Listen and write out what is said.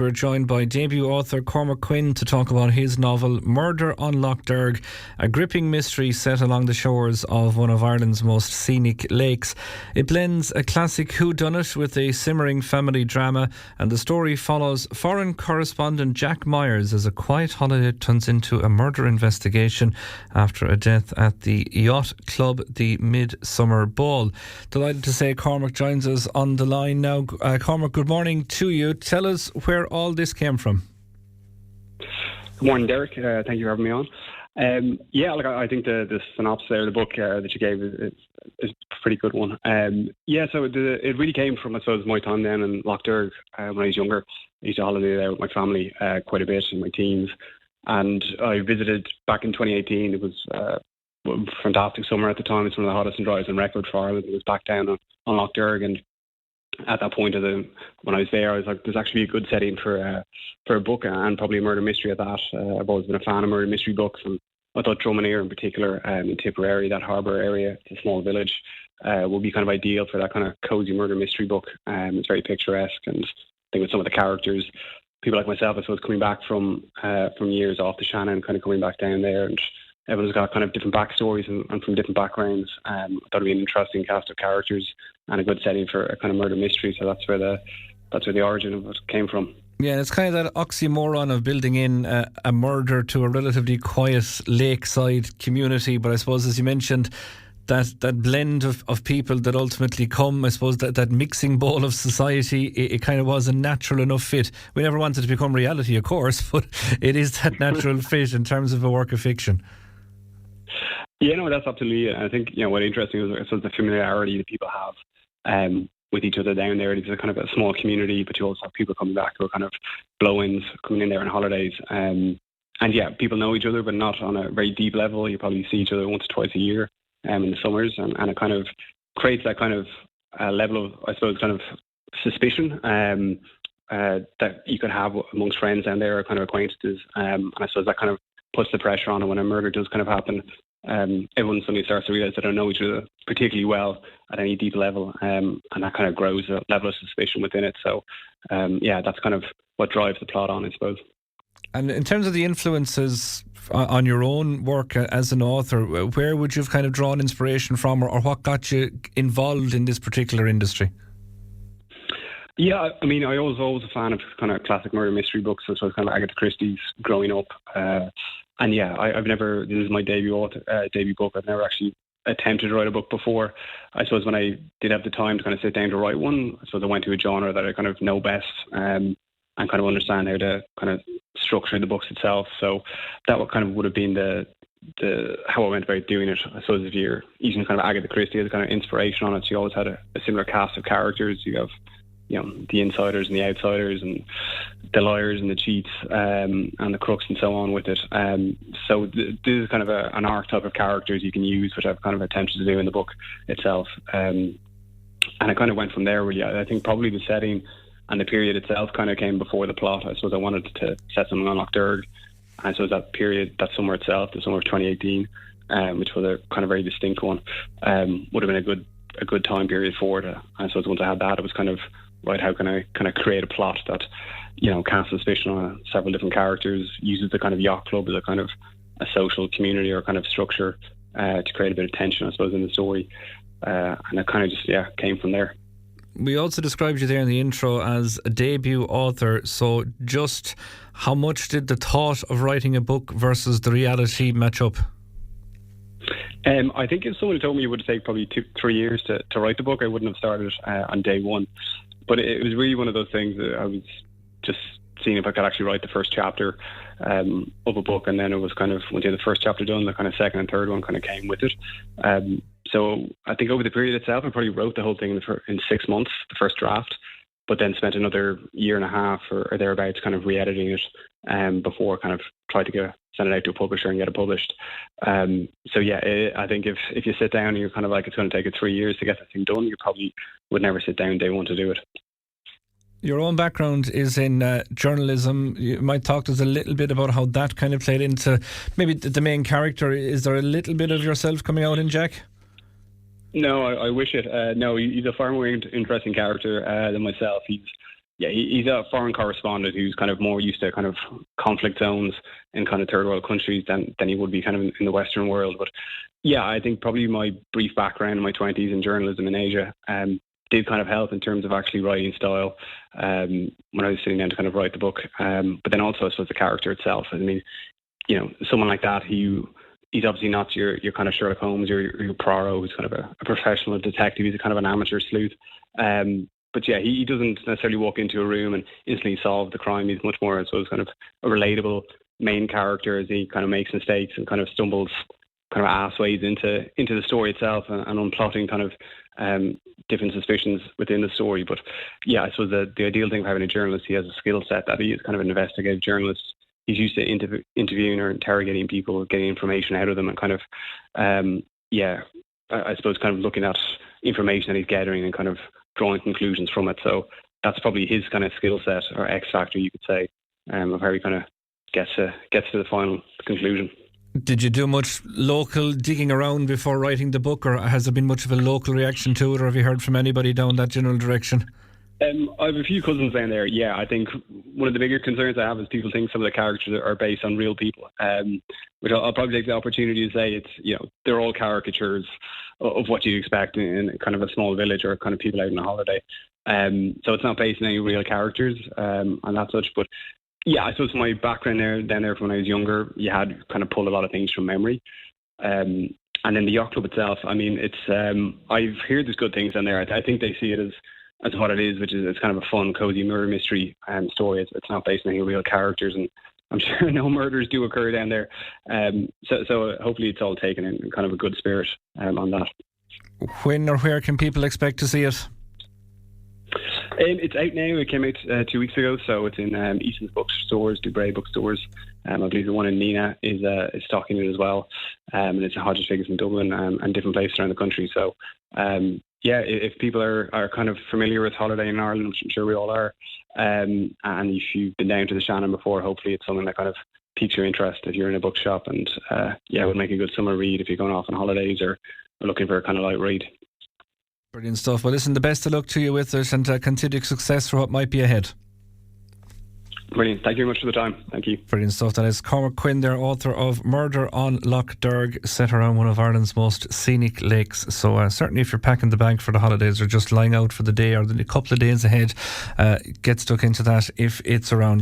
We're joined by debut author Cormac Quinn to talk about his novel Murder on Lough Derg, a gripping mystery set along the shores of one of Ireland's most scenic lakes. It blends a classic whodunit with a simmering family drama, and the story follows foreign correspondent Jack Myers as a quiet holiday turns into a murder investigation after a death at the yacht club, the Midsummer Ball. Delighted to say Cormac joins us on the line now. Cormac, good morning to you. Tell us where all this came from. Good morning, Derek. Thank you for having me on. I think the synopsis there, the book that you gave is a pretty good one. It really came from, I suppose, my time then in Lough Derg when I was younger. I used to holiday there with my family quite a bit in my teens. And I visited back in 2018. It was a fantastic summer at the time. It's one of the hottest and driest on record for Ireland. It was back down on Lough Derg, and at that point when I was there, I was like, there's actually a good setting for a book, and probably a murder mystery at that. I've always been a fan of murder mystery books, and I thought Drumineer in particular, in Tipperary, that harbour area, it's a small village, will be kind of ideal for that kind of cosy murder mystery book. It's very picturesque, and I think with some of the characters, people like myself, I suppose, coming back from years off the Shannon, kind of coming back down there, and everyone's got kind of different backstories and from different backgrounds. I thought it'd be an interesting cast of characters and a good setting for a kind of murder mystery. So that's where the origin of it came from. Yeah, it's kind of that oxymoron of building in a murder to a relatively quiet lakeside community. But I suppose, as you mentioned, that blend of people that ultimately come, I suppose, that mixing bowl of society, it kind of was a natural enough fit. We never wanted to become reality, of course, but it is that natural fit in terms of a work of fiction. Yeah, no, that's absolutely it. I think, what interesting is, I suppose, the familiarity that people have with each other down there. It's a kind of a small community, but you also have people coming back who are kind of blow-ins, coming in there on holidays. People know each other, but not on a very deep level. You probably see each other once or twice a year in the summers, and it kind of creates that kind of level of, I suppose, kind of suspicion that you could have amongst friends down there, or kind of acquaintances. And I suppose that kind of puts the pressure on, and when a murder does kind of happen, everyone suddenly starts to realise they don't know each other particularly well at any deep level, and that kind of grows a level of suspicion within it. So, that's kind of what drives the plot on, I suppose. And in terms of the influences on your own work as an author, where would you have kind of drawn inspiration from, or what got you involved in this particular industry? Yeah, I mean, I was always a fan of kind of classic murder mystery books, so kind of Agatha Christie's growing up. I've never, this is my debut book. I've never actually attempted to write a book before. I suppose when I did have the time to kind of sit down to write one, I suppose I went to a genre that I kind of know best, and kind of understand how to kind of structure the books itself. So that would have been the how I went about doing it. I suppose if you're using kind of Agatha Christie as a kind of inspiration on it, so you always had a similar cast of characters. You have, the insiders and the outsiders, and the liars and the cheats, and the crooks and so on with it. So this is kind of an archetype of characters you can use, which I've kind of attempted to do in the book itself. And I kind of went from there, really. I think probably the setting and the period itself kind of came befove the plot. I suppose I wanted to set something on Lough Derg, and so that period, that summer itself, the summer of 2018, which was a kind of very distinct one, would have been a good time period for it. I suppose once I had that, it was kind of, right, how can I kind of create a plot that, casts suspicion on several different characters, uses the kind of yacht club as a kind of a social community or kind of structure to create a bit of tension, I suppose, in the story. And it kind of just, came from there. We also described you there in the intro as a debut author, so just how much did the thought of writing a book versus the reality match up? I think if someone had told me it would take probably 2-3 years to write the book, I wouldn't have started on day one. But it was really one of those things that I was just seeing if I could actually write the first chapter of a book, and then it was kind of, once you had the first chapter done, the kind of second and third one kind of came with it. So I think over the period itself, I probably wrote the whole thing in 6 months, the first draft, but then spent another year and a half or thereabouts kind of re-editing it before kind of tried to send it out to a publisher and get it published. I think if you sit down and you're kind of like, it's going to take you 3 years to get that thing done, you probably would never sit down day one to do it. Your own background is in journalism. You might talk to us a little bit about how that kind of played into maybe the main character. Is there a little bit of yourself coming out in Jack? No, I wish it. No, he's a far more interesting character than myself. He's he's a foreign correspondent who's kind of more used to kind of conflict zones in kind of third world countries than he would be kind of in the Western world. But yeah, I think probably my brief background in my 20s in journalism in Asia did kind of help in terms of actually writing style when I was sitting down to kind of write the book. But then also I suppose the character itself. I mean, someone like that, he's obviously not your kind of Sherlock Holmes or your Poirot, who's kind of a professional detective. He's a kind of an amateur sleuth. But yeah, he doesn't necessarily walk into a room and instantly solve the crime. He's much more, I suppose, kind of a relatable main character as he kind of makes mistakes and kind of stumbles kind of assways into the story itself and unplotting kind of different suspicions within the story. But yeah, I suppose the ideal thing for having a journalist, he has a skill set that he is kind of an investigative journalist. He's used to interviewing or interrogating people, getting information out of them and kind of, I suppose kind of looking at information that he's gathering and kind of drawing conclusions from it. So that's probably his kind of skill set or X factor, you could say, of how he kind of gets to the final conclusion. Did you do much local digging around before writing the book, or has there been much of a local reaction to it, or have you heard from anybody down that general direction? I have a few cousins down there. Yeah, I think one of the bigger concerns I have is people think some of the characters are based on real people, which I'll probably take the opportunity to say they're all caricatures of what you'd expect in kind of a small village or kind of people out on a holiday. So it's not based on any real characters and that such. But yeah, I suppose my background down there from when I was younger, you had kind of pulled a lot of things from memory. And then the yacht club itself, I mean, it's I've heard there's good things down there. I think they see it as what it is, which is it's kind of a fun, cozy murder mystery story. It's not based on any real characters, and I'm sure no murders do occur down there. So hopefully it's all taken in kind of a good spirit on that. When or where can people expect to see it? It's out now. It came out 2 weeks ago, so it's in Easton's bookstores, Dubray bookstores. I believe the one in Nina is stocking it as well, and it's a Hodges Figures in Dublin and different places around the country. So if people are kind of familiar with holiday in Ireland, which I'm sure we all are, and if you've been down to the Shannon before, hopefully it's something that kind of piques your interest if you're in a bookshop, and it would make a good summer read if you're going off on holidays or looking for a kind of light read. Brilliant stuff. Well, listen, the best of luck to you with it, and continued success for what might be ahead. Brilliant. Thank you very much for the time. Thank you. Brilliant stuff. That is Cormac Quinn, there, author of Murder on Lough Derg, set around one of Ireland's most scenic lakes. So certainly if you're packing the bank for the holidays or just lying out for the day or the couple of days ahead, get stuck into that if it's around.